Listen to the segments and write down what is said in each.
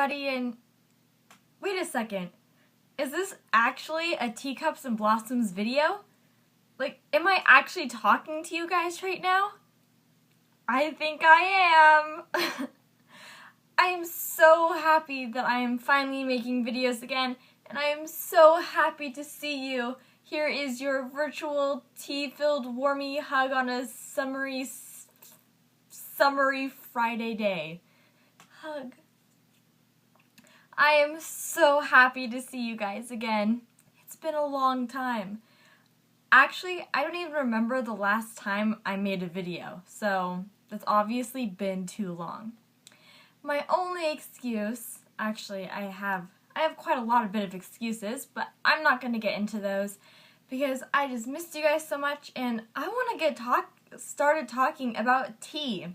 everybody, and wait a second. Is this actually a Teacups and Blossoms video? Like, am I actually talking to you guys right now? I think I am. I am so happy that I am finally making videos again, and I am so happy to see you. Here is your virtual tea-filled warmy hug on a summery Friday day. Hug. I am so happy to see you guys again. It's been a long time. Actually, I don't even remember the last time I made a video, so that's obviously been too long. My only excuse, actually I have quite a bit of excuses, but I'm not going to get into those because I just missed you guys so much, and I want to get started talking about tea.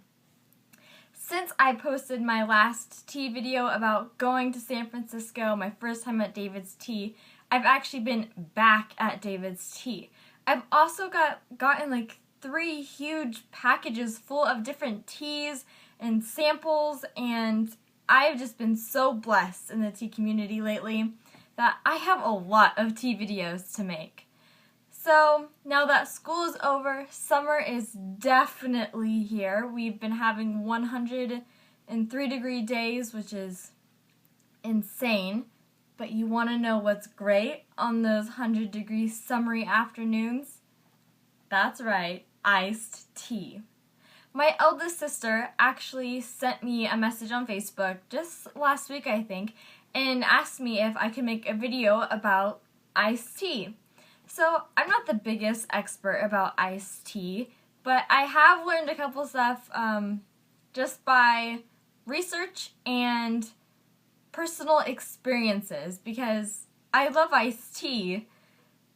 Since I posted my last tea video about going to San Francisco, my first time at David's Tea, I've actually been back at David's Tea. I've also gotten like 3 huge packages full of different teas and samples, and I've just been so blessed in the tea community lately that I have a lot of tea videos to make. So now that school is over, summer is definitely here. We've been having 103-degree days, which is insane. But you want to know what's great on those 100-degree summery afternoons? That's right, iced tea. My eldest sister actually sent me a message on Facebook just last week, I think, and asked me if I could make a video about iced tea. So I'm not the biggest expert about iced tea, but I have learned a couple stuff just by research and personal experiences, because I love iced tea,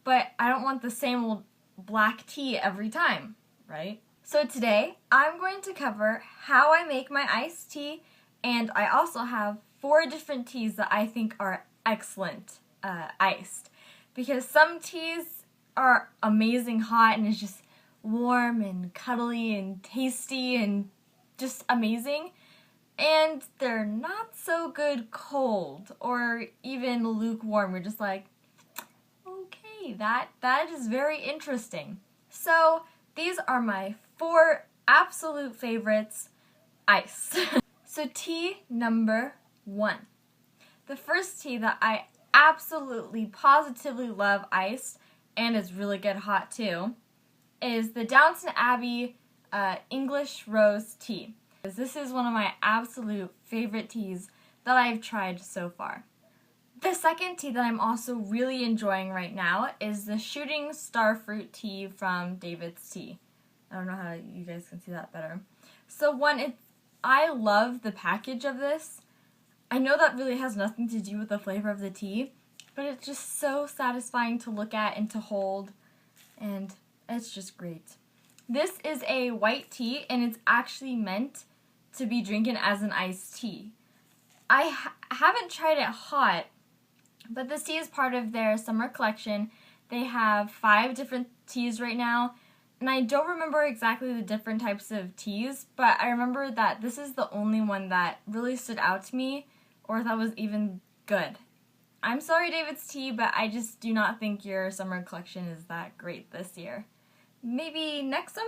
but I don't want the same old black tea every time, right? So today I'm going to cover how I make my iced tea, and I also have 4 different teas that I think are excellent iced. Because some teas are amazing hot and it's just warm and cuddly and tasty and just amazing. And they're not so good cold or even lukewarm. We're just like, okay, that is very interesting. So these are my 4 absolute favorites iced. So tea number 1. The first tea that I absolutely, positively love iced, and it's really good hot too, is the Downton Abbey English Rose Tea. This is one of my absolute favorite teas that I've tried so far. The second tea that I'm also really enjoying right now is the Shooting Star Fruit Tea from David's Tea. I don't know how you guys can see that better. So I love the package of this. I know that really has nothing to do with the flavor of the tea, but it's just so satisfying to look at and to hold, and it's just great. This is a white tea, and it's actually meant to be drinking as an iced tea. I haven't tried it hot, but this tea is part of their summer collection. They have 5 different teas right now, and I don't remember exactly the different types of teas, but I remember that this is the only one that really stood out to me or that was even good. I'm sorry, David's Tea, but I just do not think your summer collection is that great this year. Maybe next summer?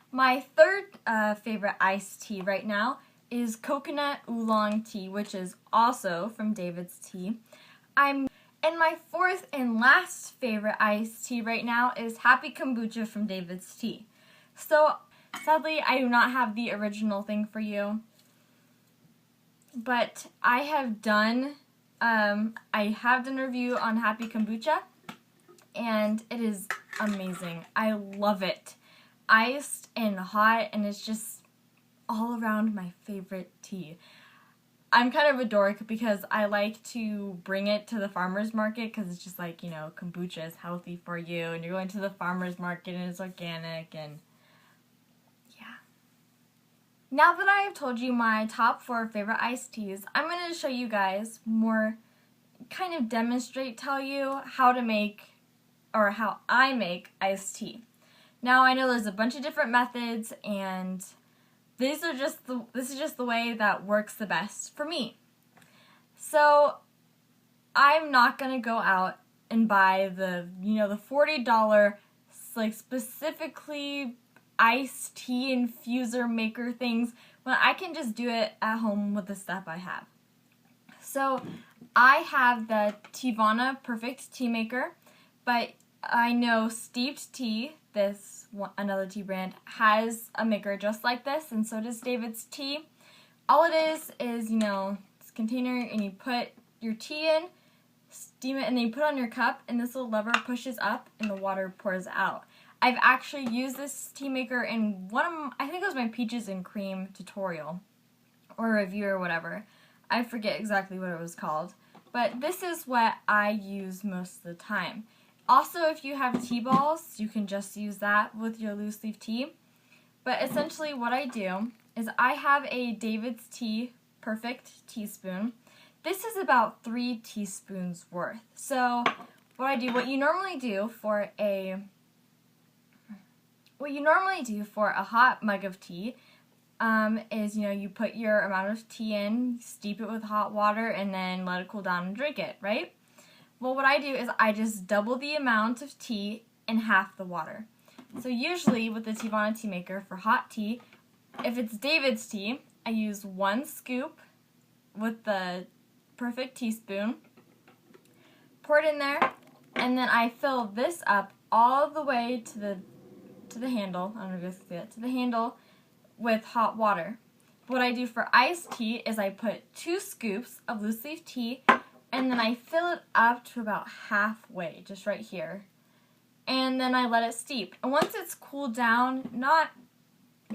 My third favorite iced tea right now is Coconut Oolong Tea, which is also from David's Tea. And my 4th and last favorite iced tea right now is Happy Kombucha from David's Tea. So sadly, I do not have the original thing for you, but I have done a review on Happy Kombucha, and it is amazing. I love it. Iced and hot, and it's just all around my favorite tea. I'm kind of a dork because I like to bring it to the farmer's market because it's just like, you know, kombucha is healthy for you, and you're going to the farmer's market and it's organic, and yeah. Now that I have told you my top 4 favorite iced teas, I'm going to show you guys kind of tell you how to make, or how I make iced tea. Now I know there's a bunch of different methods, and this is just the way that works the best for me. So I'm not gonna go out and buy the $40 like specifically iced tea infuser maker things when I can just do it at home with the stuff I have. So I have the Teavana Perfect Tea Maker, but I know Steeped Tea, another tea brand, has a maker just like this, and so does David's Tea. All it is this container, and you put your tea in, steam it, and then you put it on your cup, and this little lever pushes up, and the water pours out. I've actually used this tea maker in I think it was my peaches and cream tutorial, or review or whatever. I forget exactly what it was called, but this is what I use most of the time. Also, if you have tea balls, you can just use that with your loose leaf tea. But essentially what I do is I have a David's Tea Perfect teaspoon. This is about 3 teaspoons worth. So what you normally do for a hot mug of tea is, you put your amount of tea in, steep it with hot water, and then let it cool down and drink it, right? Well, what I do is I just double the amount of tea in half the water. So usually with the Teavana tea maker for hot tea, if it's David's tea, I use 1 scoop with the Perfect teaspoon, pour it in there, and then I fill this up all the way to the handle. I don't know if you guys can see it, to the handle with hot water. What I do for iced tea is I put 2 scoops of loose leaf tea, and then I fill it up to about halfway, just right here. And then I let it steep. And once it's cooled down,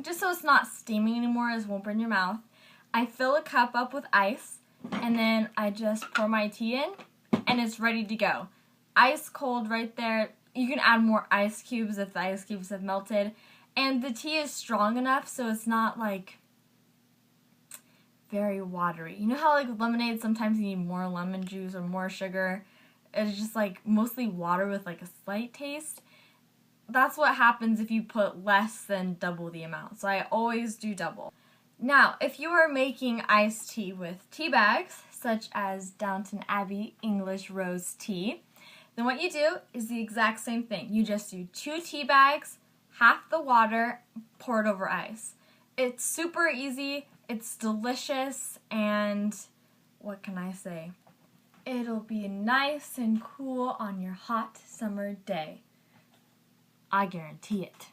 just so it's not steaming anymore, it won't burn your mouth, I fill a cup up with ice, and then I just pour my tea in, and it's ready to go. Ice cold right there. You can add more ice cubes if the ice cubes have melted. And the tea is strong enough so it's not like very watery. You know how like with lemonade sometimes you need more lemon juice or more sugar? It's just like mostly water with like a slight taste. That's what happens if you put less than double the amount. So I always do double. Now, if you are making iced tea with tea bags, such as Downton Abbey English Rose Tea, then what you do is the exact same thing. You just do 2 tea bags, half the water, pour it over ice. It's super easy, it's delicious, and what can I say? It'll be nice and cool on your hot summer day. I guarantee it.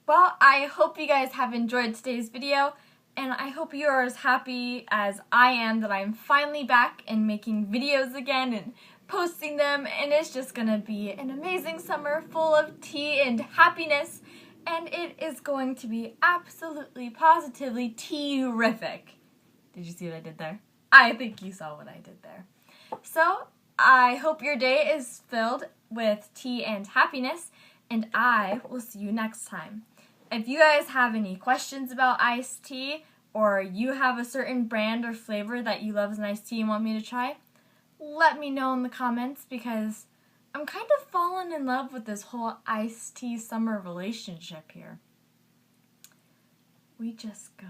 Well, I hope you guys have enjoyed today's video, and I hope you are as happy as I am that I'm finally back and making videos again and posting them, and it's just gonna be an amazing summer full of tea and happiness, and it is going to be absolutely positively tea-rific. Did you see what I did there? I think you saw what I did there. So I hope your day is filled with tea and happiness, and I will see you next time. If you guys have any questions about iced tea, or you have a certain brand or flavor that you love as an iced tea and want me to try, let me know in the comments, because I'm kind of falling in love with this whole iced tea summer relationship here. We just go.